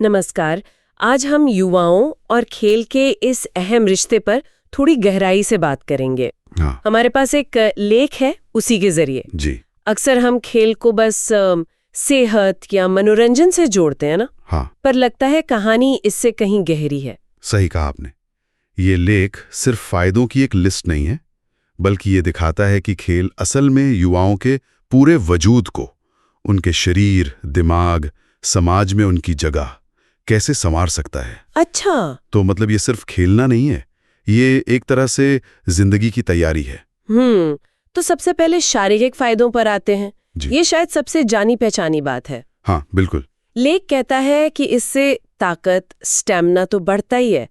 नमस्कार। आज हम युवाओं और खेल के इस अहम रिश्ते पर थोड़ी गहराई से बात करेंगे। हाँ हमारे पास एक लेख है, उसी के जरिए जी। अक्सर हम खेल को बस सेहत या मनोरंजन से जोड़ते हैं ना। हाँ, पर लगता है कहानी इससे कहीं गहरी है। सही कहा आपने। ये लेख सिर्फ फायदों की एक लिस्ट नहीं है, बल्कि ये दिखाता है कि खेल असल में युवाओं के पूरे वजूद को, उनके शरीर, दिमाग, समाज में उनकी जगह कैसे संवार सकता है। अच्छा। तो मतलब ये सिर्फ खेलना नहीं है, ये एक तरह से जिंदगी की तैयारी है। तो सबसे पहले शारीरिक फायदों पर आते हैं। जी। ये शायद सबसे जानी पहचानी बात है। हाँ बिल्कुल। लेख कहता है कि इससे ताकत, स्टैमिना तो बढ़ता ही है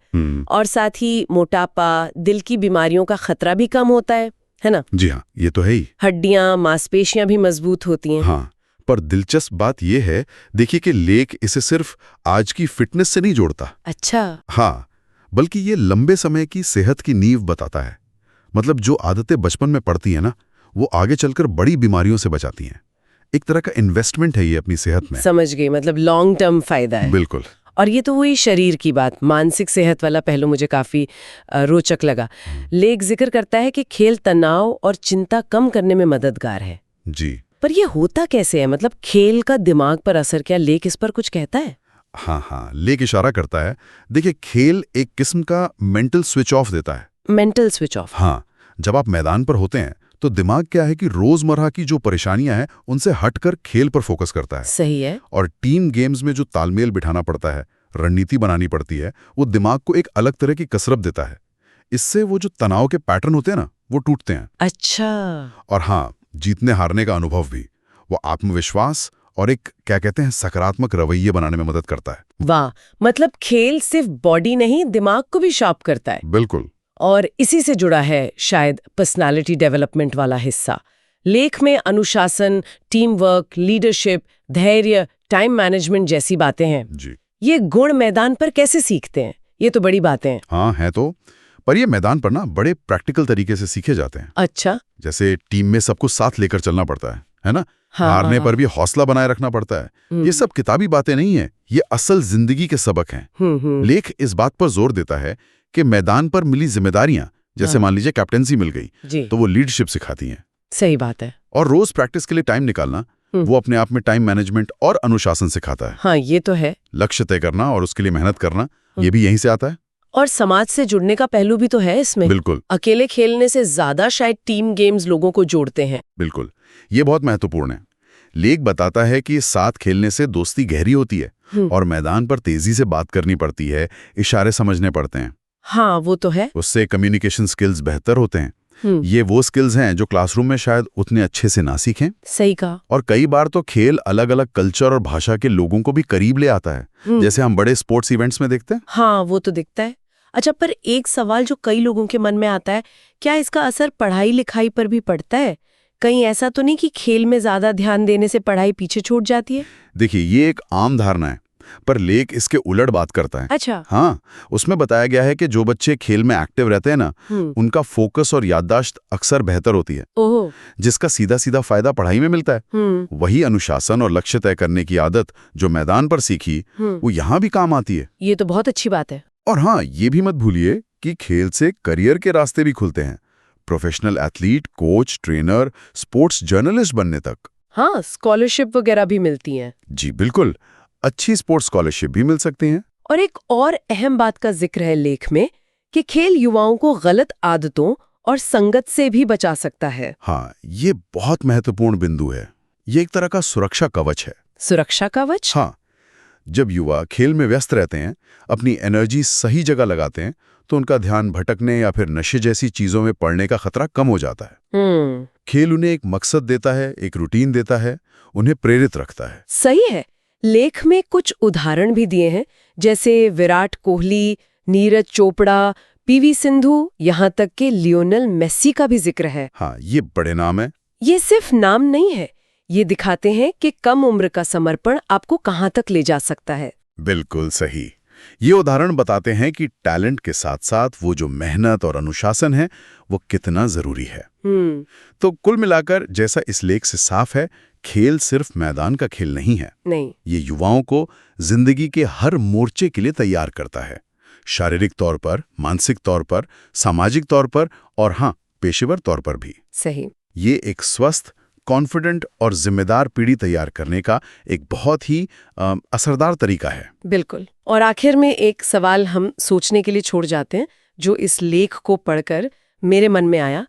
और साथ ही मोटापा, दिल की बीमारियों का खतरा भी कम होता है ना? जी हाँ, ये तो है ही। हड्डियां, मांसपेशियां भी मजबूत होती हैं। हाँ, पर दिलचस्प बात यह है, देखिए कि लेख इसे सिर्फ आज की फिटनेस से नहीं जोड़ता। अच्छा। हाँ, बल्कि ये लंबे समय की सेहत की नींव बताता है। मतलब जो आदतें बचपन में पड़ती हैं ना, वो आगे चलकर बड़ी बीमारियों से बचाती हैं। एक तरह का इन्वेस्टमेंट है ये अपनी सेहत में। समझ गई, मतलब लॉन्ग टर्म फायदा है। बिल्कुल। और ये तो हुई शरीर की बात। मानसिक सेहत वाला पहलू मुझे काफी रोचक लगा। लेख जिक्र करता है कि खेल तनाव और चिंता कम करने में मददगार है। जी। पर ये होता कैसे है? मतलब खेल का दिमाग पर असर, क्या लेख इस पर कुछ कहता है? हाँ, लेख इशारा करता है। देखिए, खेल एक किस्म का मेंटल स्विच ऑफ देता है। Mental switch off. हाँ, जब आप मैदान पर होते हैं तो दिमाग क्या है कि रोजमर्रा की जो परेशानियां हैं उनसे हटकर खेल पर फोकस करता है। सही है। और टीम गेम्स में जो तालमेल बिठाना पड़ता है, रणनीति बनानी पड़ती है, वो दिमाग को एक अलग तरह की कसरत देता है। इससे वो जो तनाव के पैटर्न होते हैं ना, वो टूटते हैं। अच्छा। और हाँ, जीतने हारने का अनुभव भी, वो आत्मविश्वास और एक क्या कहते हैं सकारात्मक रवैये बनाने में मदद करता है। वाह, मतलब खेल सिर्फ बॉडी नहीं, दिमाग को भी शार्प करता है। बिल्कुल। और इसी से जुड़ा है शायद पर्सनालिटी डेवलपमेंट वाला हिस्सा। लेख में अनुशासन, टीम वर्क, लीडरशिप, धैर्य, टाइम मैनेजमेंट जैसी बातें हैं। जी। ये गुण मैदान पर कैसे सीखते हैं? ये तो बड़ी बातें हैं। हाँ, है तो। पर ये मैदान पर ना बड़े प्रैक्टिकल तरीके से सीखे जाते हैं। अच्छा। जैसे टीम में सबको साथ लेकर चलना पड़ता है ना? हाँ, हारने हाँ, पर भी हौसला बनाए रखना पड़ता है। ये सब किताबी बातें नहीं है, ये असल जिंदगी के सबक हैं। लेख इस बात पर जोर देता है कि मैदान पर मिली जिम्मेदारियां, जैसे मान लीजिए कैप्टेंसी मिल गई, तो वो लीडरशिप सिखाती हैं। सही बात है। और रोज प्रैक्टिस के लिए टाइम निकालना, वो अपने आप में टाइम मैनेजमेंट और अनुशासन सिखाता है। हाँ, ये तो है। लक्ष्य तय करना और उसके लिए मेहनत करना, ये भी यहीं से आता है। और समाज से जुड़ने का पहलू भी तो है इसमें। बिल्कुल। अकेले खेलने से ज्यादा शायद टीम गेम्स लोगों को जोड़ते हैं। बिल्कुल, ये बहुत महत्वपूर्ण है। लेख बताता है कि साथ खेलने से दोस्ती गहरी होती है और मैदान पर तेजी से बात करनी पड़ती है, इशारे समझने पड़ते हैं। हाँ, वो तो है। उससे कम्युनिकेशन स्किल्स बेहतर होते हैं। ये वो स्किल्स हैं जो क्लासरूम में शायद उतने अच्छे से ना सीखें। सही कहा। और कई बार तो खेल अलग अलग कल्चर और भाषा के लोगों को भी करीब ले आता है, जैसे हम बड़े स्पोर्ट्स इवेंट्स में देखते हैं। हाँ, वो तो दिखता है। अच्छा, पर एक सवाल जो कई लोगों के मन में आता है, क्या इसका असर पढ़ाई लिखाई पर भी पड़ता है? कहीं ऐसा तो नहीं कि खेल में ज्यादा ध्यान देने से पढ़ाई पीछे छूट जाती है? देखिए, ये एक आम धारणा है, पर लेख इसके उलट बात करता है। अच्छा। हाँ, उसमें बताया गया है कि जो बच्चे खेल में एक्टिव रहते हैं ना, उनका फोकस और याददाश्त अक्सर बेहतर होती है। ओह। जिसका सीधा सीधा फायदा पढ़ाई में मिलता है। वही अनुशासन और लक्ष्य तय करने की आदत जो मैदान पर सीखी, वो यहाँ भी काम आती है। ये तो बहुत अच्छी बात है। और हाँ, ये भी मत भूलिए कि खेल से करियर के रास्ते भी खुलते हैं। Professional athlete, coach, trainer, sports journalist बनने तक। हाँ, स्कॉलरशिप वगैरह भी मिलती हैं। जी बिल्कुल, अच्छी स्पोर्ट्स स्कॉलरशिप भी मिल सकती हैं। और एक और अहम बात का जिक्र है लेख में कि खेल युवाओं को गलत आदतों और संगत से भी बचा सकता है। हाँ, ये बहुत महत्वपूर्ण बिंदु है। ये एक तरह का सुरक्षा कवच है। सुरक्षा कवच? हाँ, जब युवा खेल में व्यस्त रहते हैं, अपनी एनर्जी सही जगह लगाते हैं, तो उनका ध्यान भटकने या फिर नशे जैसी चीजों में पड़ने का खतरा कम हो जाता है। खेल उन्हें एक मकसद देता है, एक रूटीन देता है, उन्हें प्रेरित रखता है। सही है। लेख में कुछ उदाहरण भी दिए हैं, जैसे विराट कोहली, नीरज चोपड़ा, पीवी सिंधु, यहाँ तक कि लियोनेल मेसी का भी जिक्र है। हाँ, ये बड़े नाम है। ये सिर्फ नाम नहीं है, ये दिखाते हैं कि कम उम्र का समर्पण आपको कहाँ तक ले जा सकता है। बिल्कुल सही। ये उदाहरण बताते हैं कि टैलेंट के साथ साथ वो जो मेहनत और अनुशासन है वो कितना जरूरी है। तो कुल मिलाकर जैसा इस लेख से साफ है, खेल सिर्फ मैदान का खेल नहीं है। नहीं, ये युवाओं को जिंदगी के हर मोर्चे के लिए तैयार करता है, शारीरिक तौर पर, मानसिक तौर पर, सामाजिक तौर पर और हाँ, पेशेवर तौर पर भी। सही। ये एक स्वस्थ, कॉन्फिडेंट और जिम्मेदार पीढ़ी तैयार करने का एक बहुत ही असरदार तरीका है। बिल्कुल। और आखिर में एक सवाल हम सोचने के लिए छोड़ जाते हैं, जो इस लेख को पढ़कर मेरे मन में आया।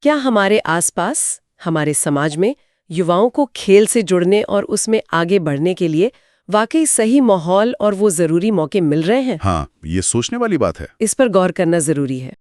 क्या हमारे आसपास, हमारे समाज में युवाओं को खेल से जुड़ने और उसमें आगे बढ़ने के लिए वाकई सही माहौल और वो जरूरी मौके मिल रहे हैं? हाँ, ये सोचने वाली बात है। इस पर गौर करना जरूरी है।